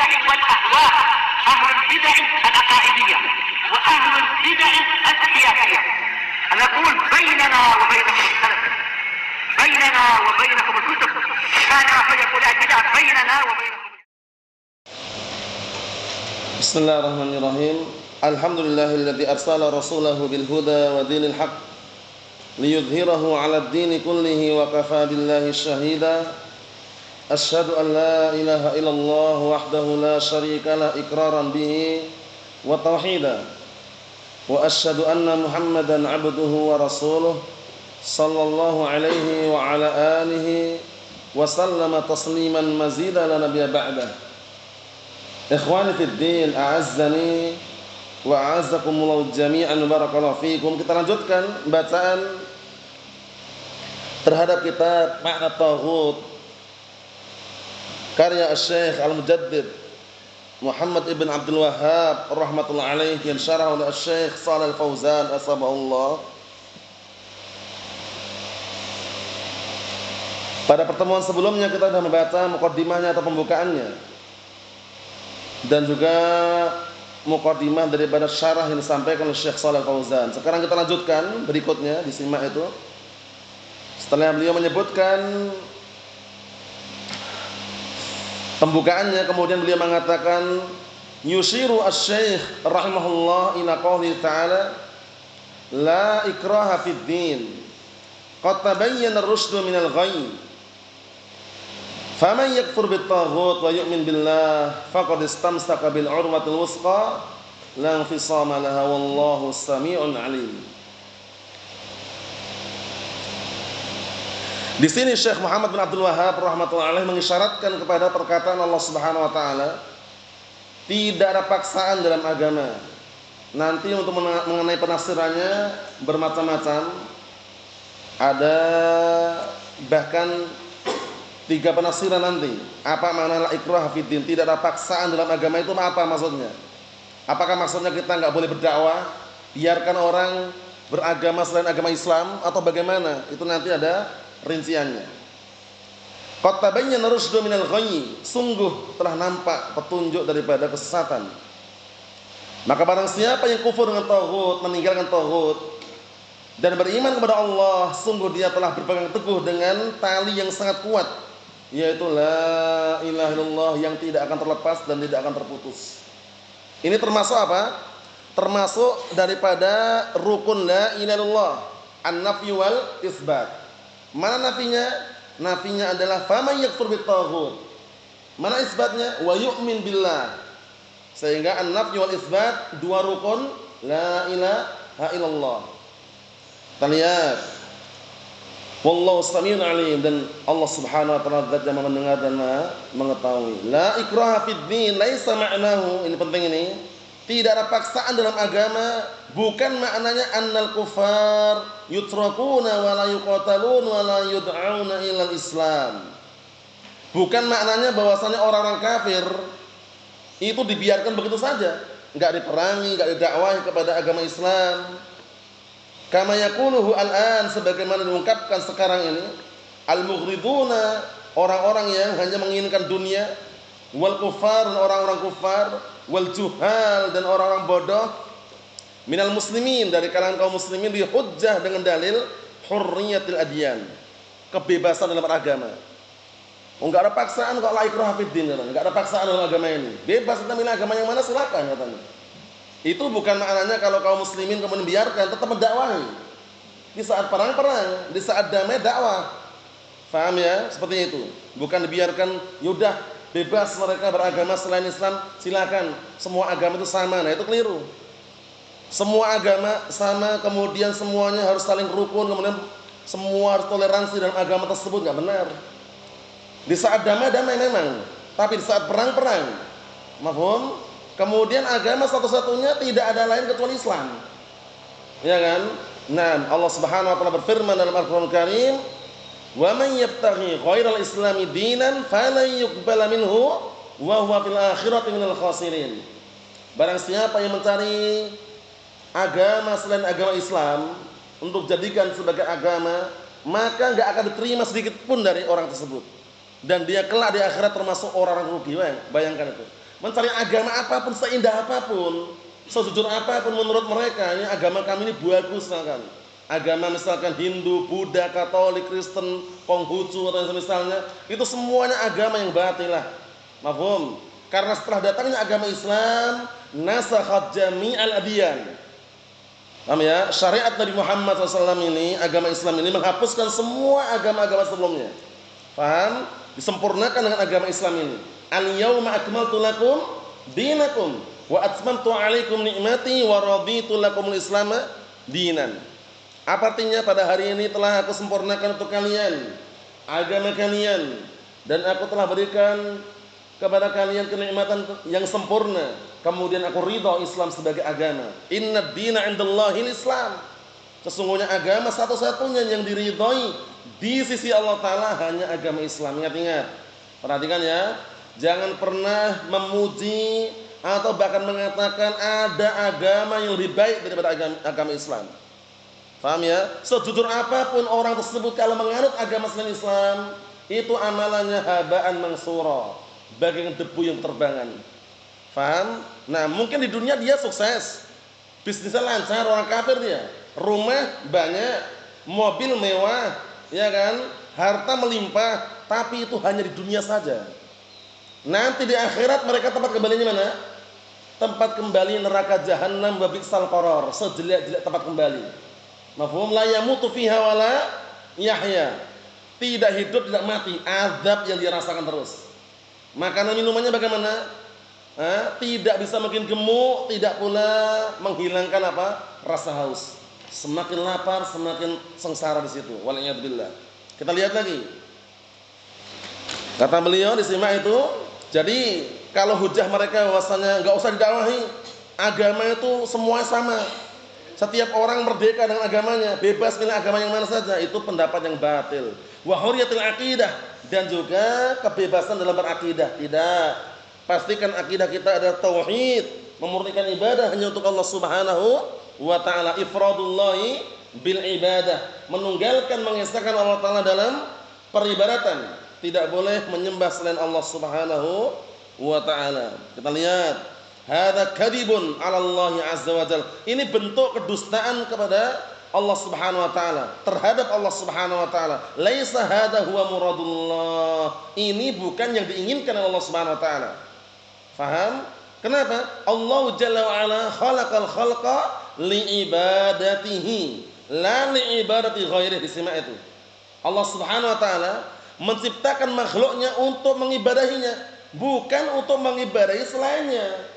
البدع والأهواء، أهل البدع العقائدية وأهل البدع السياسية. نقول بيننا وبينكم السلف، بيننا وبينكم الكتب، كان فيقول البدع بيننا وبينكم. بسم الله الرحمن الرحيم. الحمد لله الذي أرسل رسوله بالهدى ودين الحق ليظهره على الدين كله وكفى بالله شهيدا. أشهد أن لا إله إلا الله وحده لا شريك له إقرارا به وتوحيدا، وأشهد أن محمدا عبده ورسوله صلى الله عليه وعلى آله وسلم تسليما مزيدا لا نبي بعده. Ikhwani fid din, a'azzani wa a'azzakumullahu jami'an, barakallahu fikum. Kita lanjutkan bacaan terhadap kitab Ma'na Taghut karya Syekh Al-Mujaddid Muhammad ibn Abdul Wahhab rahmatullah alaih, yang syarah oleh Syekh Shalih Al-Fauzan asbahullah. Pada pertemuan sebelumnya kita sudah membaca muqaddimahnya atau pembukaannya, dan juga muqaddimah daripada syarah yang disampaikan oleh Syekh Shalih Al-Fauzan. Sekarang kita lanjutkan berikutnya, disimak itu. Setelah beliau menyebutkan pembukaannya, kemudian beliau mengatakan yushiru asy-syekh rahimahullah ila qouli ta'ala la ikraha fid din qad tabayyana ar-rusydu minal ghayy faman yakfur bit-taghut wa yu'min billah faqad istamsaka bil 'urwatil wuthqa la infisama laha wallahu samii'un 'alim. Di sini Syekh Muhammad bin Abdul Wahhab rahmatullahi alaih mengisyaratkan kepada perkataan Allah Subhanahu wa taala, tidak ada paksaan dalam agama. Nanti untuk mengenai penafsirannya bermacam-macam. Ada bahkan 3 penafsiran nanti. Apa makna la ikraha fid din? Tidak ada paksaan dalam agama itu apa maksudnya? Apakah maksudnya kita enggak boleh berdakwah, biarkan orang beragama selain agama Islam, atau bagaimana? Itu nanti ada rinciannya. Qad tabayyana rusydu minal ghayy, sungguh telah nampak petunjuk daripada kesesatan. Maka barang siapa yang kufur dengan taghut, meninggalkan taghut dan beriman kepada Allah, sungguh dia telah berpegang teguh dengan tali yang sangat kuat, yaitu la ilaha illallah, yang tidak akan terlepas dan tidak akan terputus. Ini termasuk apa? Termasuk daripada rukun la ilaha illallah, an-nafyu wal isbat. Mana nafinya? Nafinya adalah faman yakfur bit-taghut. Mana isbatnya? Wa yu'min billah. Sehingga an-nafyu wal isbat 2 rukun la ilaha illallah. Kita lihat, wallahu samii'un 'alim, dan Allah Subhanahu wa ta'ala zat yang mendengar dan mengetahui. La ikraha fid din laisa ma'nahu, ini penting ini, tidak ada paksaan dalam agama, bukan maknanya annal kufar yutrakuna wa la yuqatalun wa la yud'auna ilal Islam. Bukan maknanya bahwasanya orang-orang kafir itu dibiarkan begitu saja, enggak diperangi, enggak didakwahi kepada agama Islam. Kama yaquluhu al-an, sebagaimana diungkapkan sekarang ini, al-mughriduna, orang-orang yang hanya menginginkan dunia, wal kufar, dan orang-orang kufar, wal juhal, dan orang-orang bodoh, minal muslimin, dari kalangan kaum muslimin, dihujjah dengan dalil hurriyatil adyan, kebebasan dalam agama. Enggak ada paksaan kok, la ikraha fid din, enggak ada paksaan dalam agama ini. Bebas kita milih agama yang mana silakan katanya. Itu bukan maknanya kalau kaum muslimin kemudian biarkan, tetap mendakwahi. Di saat perang, di saat damai dakwah. Faham ya? Seperti itu. Bukan dibiarkan, yaudah bebas mereka beragama selain Islam, silakan. Semua agama itu sama. Nah, itu keliru. Semua agama sama, kemudian semuanya harus saling rukun, kemudian semua harus toleransi dalam agama tersebut, enggak benar. Di saat damai memang, tapi di saat perang. Mafhum? Kemudian agama satu-satunya tidak ada lain kecuali Islam. Ya kan? Nah, Allah Subhanahu wa taala berfirman dalam Al-Qur'an Karim, "Wa man yabtaghi ghairal islami dinan falan yuqbala minhu wa huwa fil akhirati minal khasirin." Barang siapa yang mencari agama selain agama Islam untuk jadikan sebagai agama, maka enggak akan diterima sedikit pun dari orang tersebut, dan dia kelak di akhirat termasuk orang-orang rugi. Bayangkan itu. mencari agama apapun, seindah apapun, sejujur apapun menurut mereka, ini agama kami ini bagus misalkan. Agama misalkan Hindu, Buddha, Katolik, Kristen, Konghucu atau misalnya, itu semuanya agama yang batilah. Mafhum? Karena setelah datangnya agama Islam, nasakhat jami'al adyan. Paham ya? Syariat Nabi Muhammad SAW ini, agama Islam ini menghapuskan semua agama-agama sebelumnya. Paham? Disempurnakan dengan agama Islam ini. Al-yawma akmaltu lakum dinakum wa atmamtu 'alaikum ni'mati wa raditu lakumul Islama dinan. Apa artinya? Pada hari ini telah aku sempurnakan untuk kalian agama kalian dan aku telah berikan kepada kalian kenikmatan yang sempurna. Kemudian aku ridha Islam sebagai agama. Innad dina 'indallahil Islam. Sesungguhnya agama satu-satunya yang diridhai di sisi Allah Ta'ala hanya agama Islam. Ingat-ingat. Perhatikan ya. Jangan pernah memuji atau bahkan mengatakan ada agama yang lebih baik daripada agama Islam. Paham ya? Sejujur apapun orang tersebut kalau menganut agama selain Islam, itu amalannya habaan mansura, bagaikan debu yang terbangan. Paham? Nah, mungkin di dunia dia sukses, bisnisnya lancar, orang kafir dia, rumah banyak, mobil mewah, ya kan, harta melimpah, tapi itu hanya di dunia saja. Nanti di akhirat mereka tempat kembalinya mana? Tempat kembali neraka jahanam wa bi'sal qarar, sejelek-jelek tempat kembali. Mafhum? La yamutu fiha wala yahya. Tidak hidup, tidak mati, azab yang dirasakan terus. Makanan minumannya bagaimana? Tidak bisa makin gemuk, tidak pula menghilangkan apa? Rasa haus. Semakin lapar, semakin sengsara di situ. Waliyadzubillah. Kita lihat lagi. Kata beliau disimak itu, jadi kalau hujah mereka bahwasanya enggak usah didakwahi, agama itu semua sama. Setiap orang merdeka dengan agamanya, bebas pilih agama yang mana saja, itu pendapat yang batil. Wa huriyatul aqidah, dan juga kebebasan dalam berakidah. Tidak. Pastikan akidah kita adalah tauhid, memurnikan ibadah hanya untuk Allah Subhanahu wa taala, ifradullahi bil ibadah, menunggalkan mengesahkan Allah Taala dalam peribadatan. Tidak boleh menyembah selain Allah Subhanahu wa taala. Kita lihat, hadza kadibun 'ala Allah azza wa jalla. Ini bentuk kedustaan kepada Allah Subhanahu wa taala, terhadap Allah Subhanahu wa taala. Laisa hadza huwa muradullah. Ini bukan yang diinginkan oleh Allah Subhanahu wa taala. Faham? Kenapa? Allah jalla wa ala khalaqal khalqa li ibadatihi, la li ibadati ghairihi. Disimak itu. Allah Subhanahu wa taala menciptakan makhluknya untuk mengibadahinya, bukan untuk mengibadahi selainnya.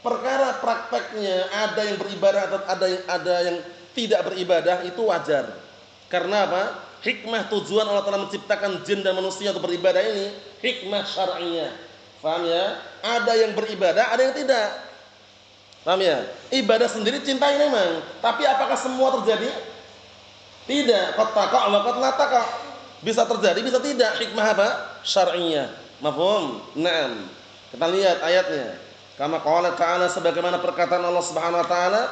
Perkara prakteknya ada yang beribadah atau ada yang tidak beribadah, itu wajar. Karena apa? Hikmah tujuan Allah Taala menciptakan jin dan manusia untuk beribadah ini hikmah syar'iyyah. Paham ya? Ada yang beribadah, ada yang tidak. Paham ya? Ibadah sendiri cintai memang, tapi apakah semua terjadi? Tidak. Qad taqa' wa qad la taqa'. Bisa terjadi, bisa tidak. Hikmah apa? Syar'iyyah. Mafhum? Naam. Kita lihat ayatnya. Kama qala ta'ala, sebagaimana perkataan Allah Subhanahu wa taala,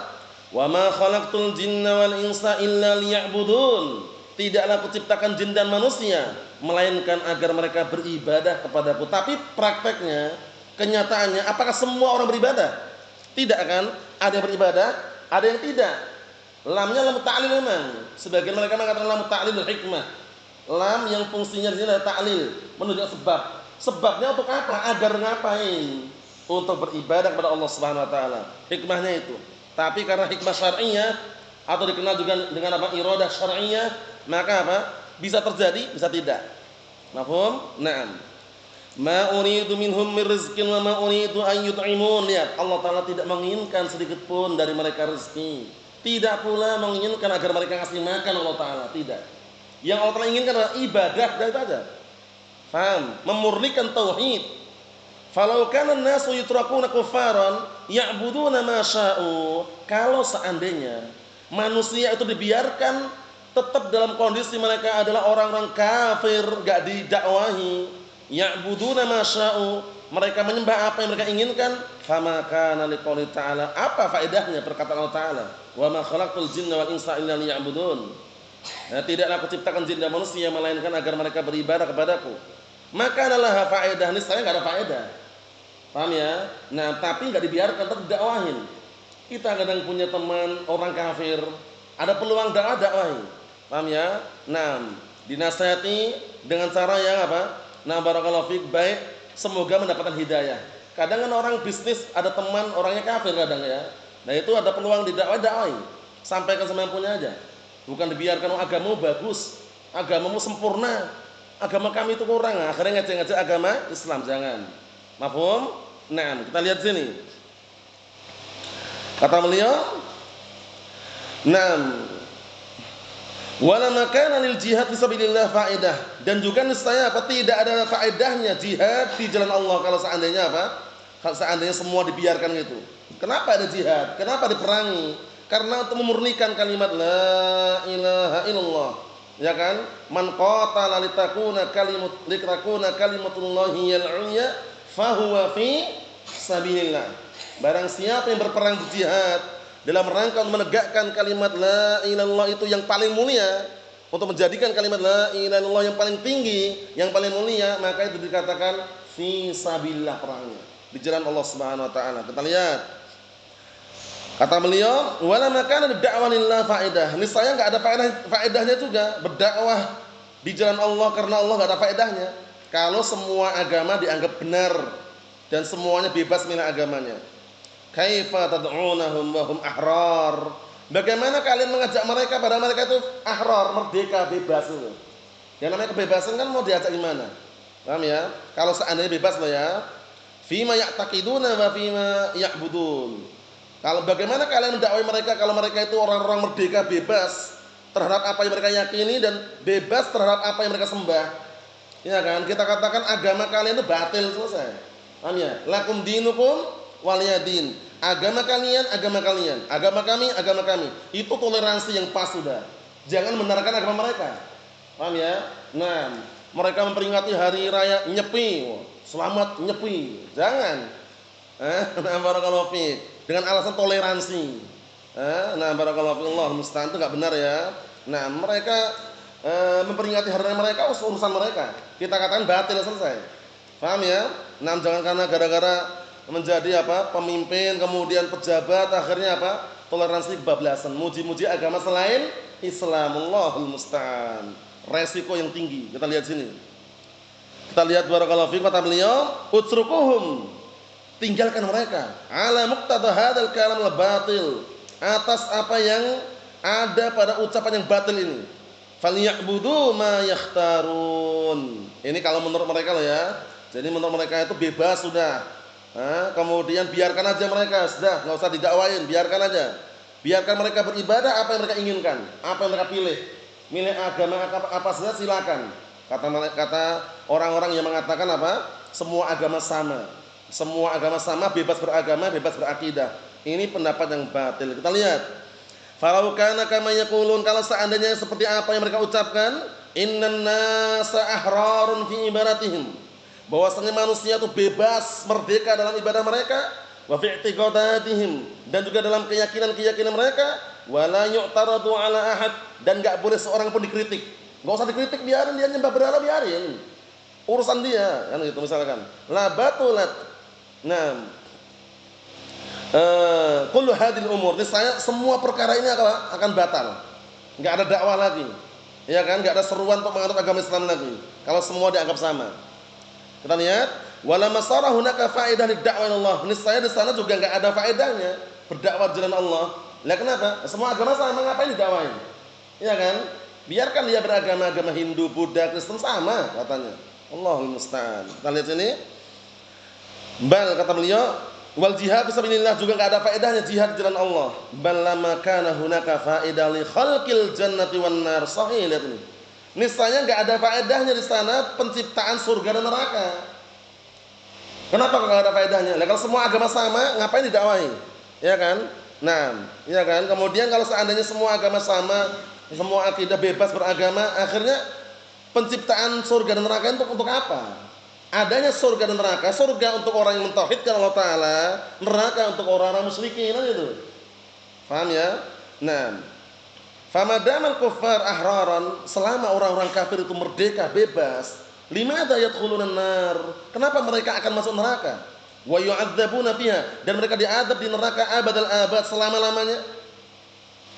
"Wa ma khalaqtul jinna wal insa illa liya'budun." Tidaklah kuciptakan jin dan manusia melainkan agar mereka beribadah kepadaku. Tapi prakteknya, kenyataannya, apakah semua orang beribadah? Tidak kan? Ada yang beribadah, ada yang tidak. Lamnya lam ta'lil memang. Sebagian mereka mengatakan lam ta'lil hikmah. Lam yang fungsinya di sini adalah ta'lil, menunjukkan sebab. Sebabnya untuk apa? Agar ngapain? Untuk beribadah kepada Allah Subhanahu wa taala. Hikmahnya itu. Tapi karena hikmah syar'iyyah atau dikenal juga dengan apa? Iradah syar'iyyah, maka apa? Bisa terjadi, bisa tidak. Mafhum? Naam. Ma uridu minhum min rizqin wa ma uridu an yut'imun. Lihat, Allah taala tidak menginginkan sedikit pun dari mereka rezeki. Tidak pula menginginkan agar mereka ngasih makan Allah taala, tidak. Yang Allah taala inginkan adalah ibadah, dan itu aja. Paham? Memurnikan tauhid. Falau kana an-nasu yutrakuna kuffaran ya'buduna ma sya'u. Kalau seandainya manusia itu dibiarkan tetap dalam kondisi mereka adalah orang-orang kafir, enggak didakwahi, ya'buduna ma sya'u, mereka menyembah apa yang mereka inginkan, fama kana liqouli ta'ala, apa faedahnya perkataan Allah taala, wa ma khalaqtul jinna wal insa illa liya'budun. Nah, tidaklah aku ciptakan jin dan manusia melainkan agar mereka beribadah kepadaku. Maka adalah faedah, niscaya enggak ada faedah. Paham ya? Nah, tapi nggak dibiarkan, tetap dakwahin. Kita kadang punya teman orang kafir, ada peluang dakwahi. Paham ya? Nah, dinasihati dengan cara yang apa? Nah, barakallahu fiik, baik, semoga mendapatkan hidayah. Kadang kan orang bisnis ada teman orangnya kafir kadang ya. Nah, itu ada peluang dakwahi. Sampaikan semampunya aja. Bukan dibiarkan, oh, agamamu bagus, agamamu sempurna, agama kami itu kurang. Akhirnya ngajak-ngajak agama Islam, jangan. Mafhum? Nah, kita lihat sini. Kata beliau, "Nam wala makana lil jihad fi sabilillah faedah." Dan juga niscaya apa? Tidak ada faedahnya jihad di jalan Allah kalau seandainya apa? Kalau seandainya semua dibiarkan gitu. Kenapa ada jihad? Kenapa diperangi? Karena untuk memurnikan kalimat la ilaha illallah. Ya kan? Man qatala litakuna kalimatullahi al-'ulya fahuwa fi sabilillah. Barang siapa yang berperang jihad dalam rangka menegakkan kalimat la ilaha illallah itu yang paling mulia, untuk menjadikan kalimat la ilaha illallah yang paling tinggi, yang paling mulia, maka itu dikatakan fi sabilillah, perangnya di jalan Allah Subhanahu wa taala. Kita lihat. Kata beliau, wala makana dakwah lillah faedah. Niscaya enggak ada faedahnya juga berdakwah di jalan Allah karena Allah enggak ada faedahnya. Kalau semua agama dianggap benar dan semuanya bebas milik agamanya. Kaifa tad'unahum wa hum ahrar? Bagaimana kalian mengajak mereka pada mereka itu ahrar, merdeka, bebas itu. Yang namanya kebebasan kan mau diajak gimana? Paham ya? Kalau seandainya bebas loh ya. Fima ya'taqiduna wa fima ya'budun. Kalau bagaimana kalian mendakwai mereka kalau mereka itu orang-orang merdeka, bebas terhadap apa yang mereka yakini dan bebas terhadap apa yang mereka sembah. Ya kan? Kita katakan agama kalian itu batil, selesai. Paham ya? Lakum dinukum waliyadin. Agama kalian, agama kalian. Agama kami, agama kami. Itu toleransi yang pas sudah. Jangan membenarkan agama mereka. Paham ya? Nah, mereka memperingati hari raya Nyepi. Selamat Nyepi. Jangan. Nah, barakallahu fiik. Dengan alasan toleransi. Nah, barakallahu fiik, Allah musta'an, itu enggak benar ya. Nah, mereka memperingati hari raya mereka urusan mereka. Kita katakan batil, selesai. Paham ya? Nah, jangan karena gara-gara menjadi apa? Pemimpin, kemudian pejabat, akhirnya apa? Toleransi kebablasan, muji-muji agama selain Islam. Allahul musta'an. Resiko yang tinggi. Kita lihat sini. Kita lihat barakallahu fiik, kata beliau, "Utrukuhum." Tinggalkan mereka ala muqtada hadzal kalam al-batil, atas apa yang ada pada ucapan yang batil ini. Falyabudu ma yakhtarun. Ini kalau menurut mereka loh ya. Jadi menurut mereka itu bebas sudah. Kemudian biarkan aja mereka, sudah enggak usah didakwain, biarkan aja. Biarkan mereka beribadah apa yang mereka inginkan, apa yang mereka pilih. Milih agama apa saja silakan. Kata orang-orang yang mengatakan apa? Semua agama sama. Semua agama sama, bebas beragama, bebas berakidah. Ini pendapat yang batil. Kita lihat. Falau kana kama yaqulun, kalau seandainya seperti apa yang mereka ucapkan, innan nasa ahrarun fi ibaratihim. Bahwasanya manusia itu bebas, merdeka dalam ibadah mereka, wa fi i'tiqadatihim, dan juga dalam keyakinan-keyakinan mereka, wala yu'taradu ala ahad, dan enggak boleh seorang pun dikritik. Enggak usah dikritik, biarin dia nyembah berhala, biarin. Urusan dia, kan gitu misalkan. La batulat. Nah, kullu hadil umur, niscaya semua perkara ini akan batal. Enggak ada dakwah lagi. Ya kan? Enggak ada seruan untuk menganut agama Islam lagi. Kalau semua dianggap sama. Kita lihat, wala masara hunaka faedah lid-da'wa ila Allah. Niscaya di sana juga enggak ada faedahnya berdakwah jalan Allah. Lah kenapa? Semua agama sama, ngapain didakwain? Ya kan? Biarkan dia beragama Hindu, Buddha, Kristen sama katanya. Allahul musta'an. Kita lihat sini. Bal, kata beliau, wal jihad fisabilillah, juga enggak ada faedahnya jihad di jalan Allah. Bal lama kana hunaka faedah li khalqil jannati wan nar. Sahih, lihat ini. Niscaya enggak ada faedahnya di sana penciptaan surga dan neraka. Kenapa enggak ada faedahnya? Lah kalau semua agama sama, ngapain didakwahi? Ya kan? Nah, ya kan? Kemudian kalau seandainya semua agama sama, semua akidah bebas beragama, akhirnya penciptaan surga dan neraka untuk apa? Adanya surga dan neraka, surga untuk orang yang mentauhidkan Allah Ta'ala, neraka untuk orang-orang musyrikin, itu. Paham ya? Nah, famadamal kuffar ahraran, selama orang-orang kafir itu merdeka, bebas, limadza yadkhuluna nar? Kenapa mereka akan masuk neraka? wa yu'adzabuna fiha, dan mereka diadab di neraka abadal abad, selama-lamanya.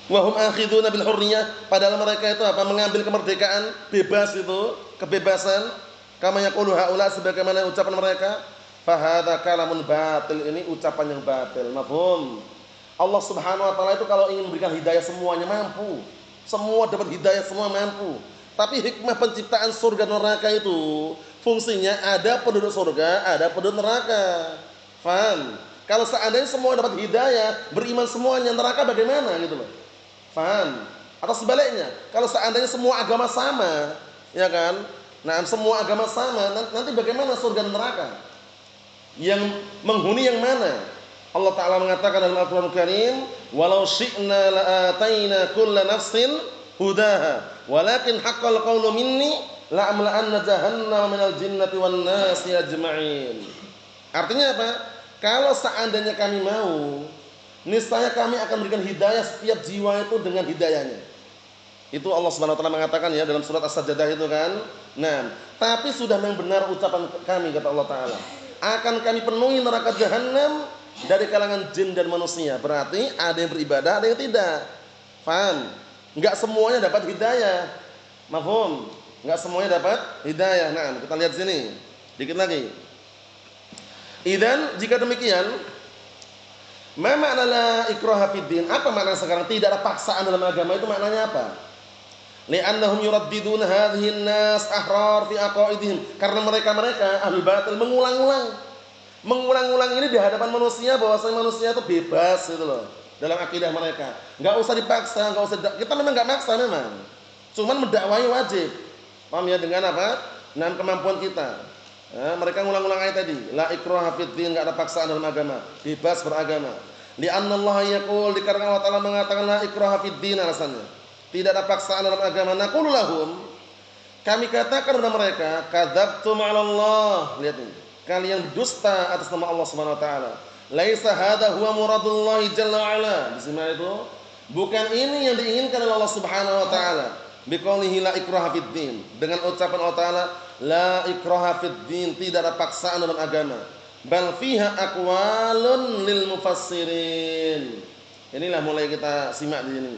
Wa hum akhiduna bil hurriyah, padahal mereka itu apa? Mengambil kemerdekaan, bebas itu, kebebasan. Kama yaqulu haula, sebagaimana ucapan mereka. Fa hadza kalamun batil, ini ucapan yang batil. Mafhum? Allah Subhanahu wa taala itu kalau ingin memberikan hidayah semuanya mampu. Semua dapat hidayah, semua mampu. Tapi hikmah penciptaan surga neraka itu fungsinya ada penduduk surga, ada penduduk neraka. Faham? Kalau seandainya semua dapat hidayah, beriman semuanya, neraka bagaimana gitu loh. Faham? Atau sebaliknya, kalau seandainya semua agama sama, ya kan? Nah, semua agama sama, nanti bagaimana surga dan neraka? Yang menghuni yang mana? Allah Ta'ala mengatakan dalam Al-Quran Karim, walau syi'na la'ataina kulla nafsin hudaha, walakin haqqal qawlu minni la'amla'anna jahannama minal jinnati wan nasi ajma'in. Artinya apa? Kalau seandainya kami mau, niscaya kami akan berikan hidayah setiap jiwa itu dengan hidayahnya. Itu Allah Subhanahu wa taala mengatakan ya dalam surat As-Sajdah itu kan. Nah, tapi sudah memang benar ucapan kami, kata Allah Ta'ala, akan kami penuhi neraka jahanam dari kalangan jin dan manusia. Berarti ada yang beribadah, ada yang tidak. Paham? Enggak semuanya dapat hidayah. Mafhum? Enggak semuanya dapat hidayah. Nah, kita lihat sini. Dikit lagi. Idzan, jika demikian, ma makna la ikraha fid din? Apa makna sekarang tidak ada paksaan dalam agama itu, maknanya apa? Li'annahum yuraddiduna hadhihi an-nas ahrar fi aqaidihim. Karena mereka ahlul batil mengulang-ulang ini di hadapan manusia bahwasanya manusia itu bebas gitu loh dalam akidah mereka. Enggak usah dipaksa, enggak usah kita memang enggak maksa memang. Cuman mendakwai wajib. Paham ya dengan apa? Dengan kemampuan kita. Nah, mereka ngulang-ulang ayat tadi, la ikraha fid din, enggak ada paksaan dalam agama, bebas beragama. Li'anna Allah yaqul, dikarenakan Allah Ta'ala mengatakan la ikraha fid din, alasannya tidak ada paksaan dalam agama. Naqulu lahum, kami katakan kepada mereka, kadzabtum 'ala Allah. Lihat ini, kalian berdusta atas nama Allah Subhanahu wa taala. Laisa hadza huwa muradullah jalla wa ala. Di sini itu bukan ini yang diinginkan oleh Allah Subhanahu wa taala. Biqaulihi la ikraha fid din, dengan ucapan Allah Ta'ala la ikraha fid din, tidak ada paksaan dalam agama. Bal fiha aqwalun lil mufassirin. Inilah mulai kita simak di sini.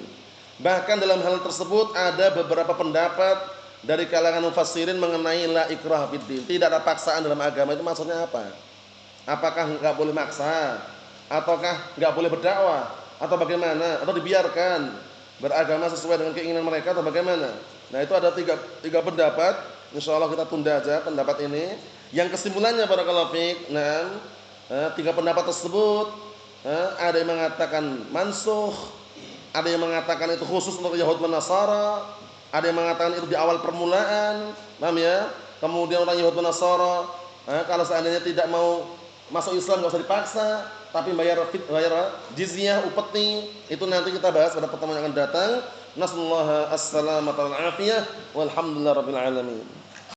Bahkan dalam hal tersebut ada beberapa pendapat dari kalangan mufassirin mengenai la ikraha fid din, tidak ada paksaan dalam agama. Itu maksudnya apa? Apakah enggak boleh maksa? Ataukah enggak boleh berdakwah? Atau bagaimana? Atau dibiarkan beragama sesuai dengan keinginan mereka atau bagaimana? Nah, itu ada tiga pendapat. Insyaallah kita tunda aja pendapat ini. Yang kesimpulannya barakallahu fiik, tiga pendapat tersebut ada yang mengatakan mansukh, ada yang mengatakan itu khusus untuk Yahud dan Nasara, ada yang mengatakan itu di awal permulaan, paham ya? Kemudian orang Yahud dan Nasara kalau seandainya tidak mau masuk Islam enggak usah dipaksa, tapi bayar jizyah, upeti. Itu nanti kita bahas pada pertemuan yang akan datang. Nasallahu as-salamata wal afiyah walhamdulillahirabbil alamin.